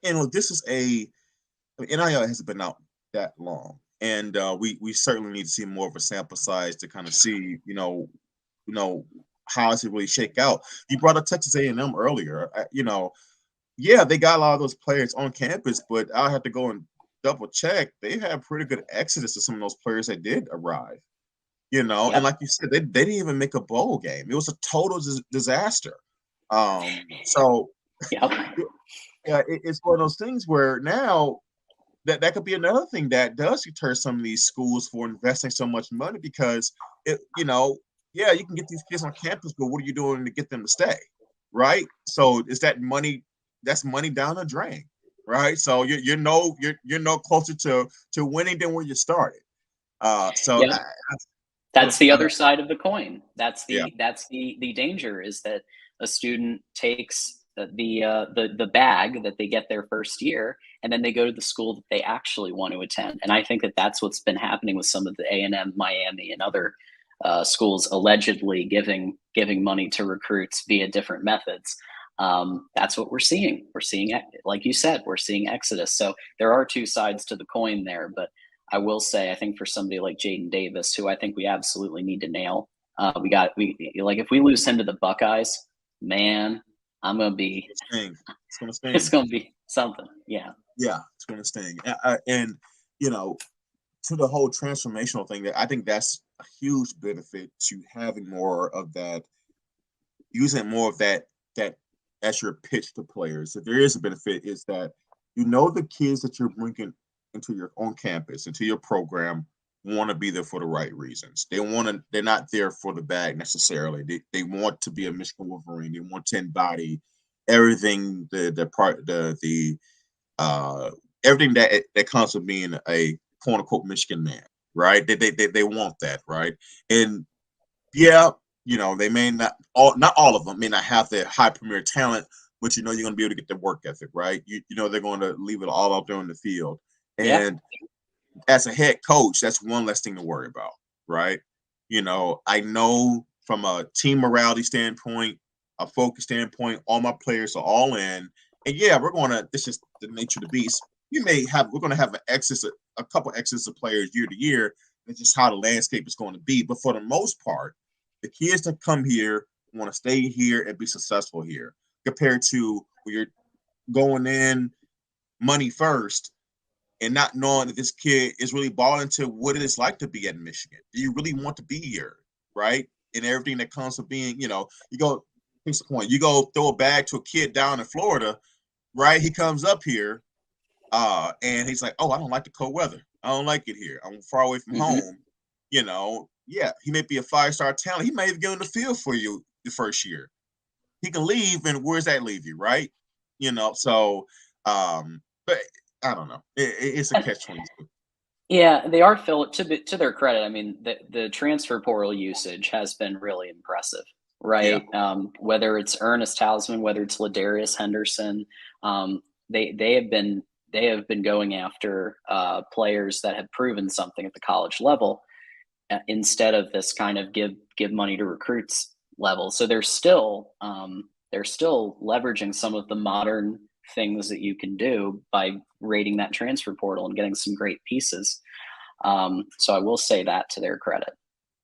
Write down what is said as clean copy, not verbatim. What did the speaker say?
and look, this is NIL hasn't been out that long, and we certainly need to see more of a sample size to kind of see, how does it really shake out. You brought up Texas A&M earlier. Yeah, they got a lot of those players on campus, but I have to go and double check. They had pretty good exodus of some of those players that did arrive. Yep. And like you said, they didn't even make a bowl game. It was a total disaster. So Yep. yeah, it's one of those things where now that could be another thing that does deter some of these schools for investing so much money, because yeah, you can get these kids on campus, but what are you doing to get them to stay, right? So is that money? That's money down the drain, right? So you're no closer to winning than where you started. So Yep. I That's the other side of the coin. That's yeah, the danger, is that a student takes the bag that they get their first year, and then they go to the school that they actually want to attend. And I think that that's what's been happening with some of the A&M, Miami, and other schools allegedly giving money to recruits via different methods. That's what we're seeing. We're seeing, like you said, we're seeing exodus. So there are two sides to the coin there, but I will say, I think for somebody like Jaden Davis, who I think we absolutely need to nail, if we lose him to the Buckeyes, man, I'm gonna be, it's going to it's sting. gonna be something. Yeah. Yeah, it's going to sting. And to the whole transformational thing, that I think that's a huge benefit to having more of that, using more of that as your pitch to players. If there is a benefit, is that the kids that you're bringing into your own campus, into your program, want to be there for the right reasons. They're not there for the bag necessarily. They want to be a Michigan Wolverine. They want to embody everything, everything that comes with being a quote unquote Michigan man, right? They want that, right? And yeah, they may not all of them may not have the high premier talent, but you're going to be able to get the work ethic, right? They're going to leave it all out there in the field. Yeah. And as a head coach, that's one less thing to worry about, right? I know from a team morality standpoint, a focus standpoint, all my players are all in. And yeah, this is the nature of the beast. We're going to have a couple excess of players year to year. That's just how the landscape is going to be. But for the most part, the kids that come here want to stay here and be successful here, compared to where you're going in money first and not knowing that this kid is really bought into what it is like to be at Michigan. Do you really want to be here, right? And everything that comes with being, you go, here's the point, you go throw a bag to a kid down in Florida, right? He comes up here, and he's like, oh, I don't like the cold weather. I don't like it here. I'm far away from home. Yeah, he may be a 5-star talent. He may even get on the field for you the first year. He can leave, and where's that leave you, right? So, but I don't know. It's a catch-22. Yeah, they are to their credit. I mean, the transfer portal usage has been really impressive, Yeah. right? Whether it's Ernest Hausman, whether it's Ladarius Henderson, they have been going after players that have proven something at the college level, instead of this kind of give money to recruits level. So they're still leveraging some of the modern things that you can do by raiding that transfer portal and getting some great pieces. So I will say that to their credit.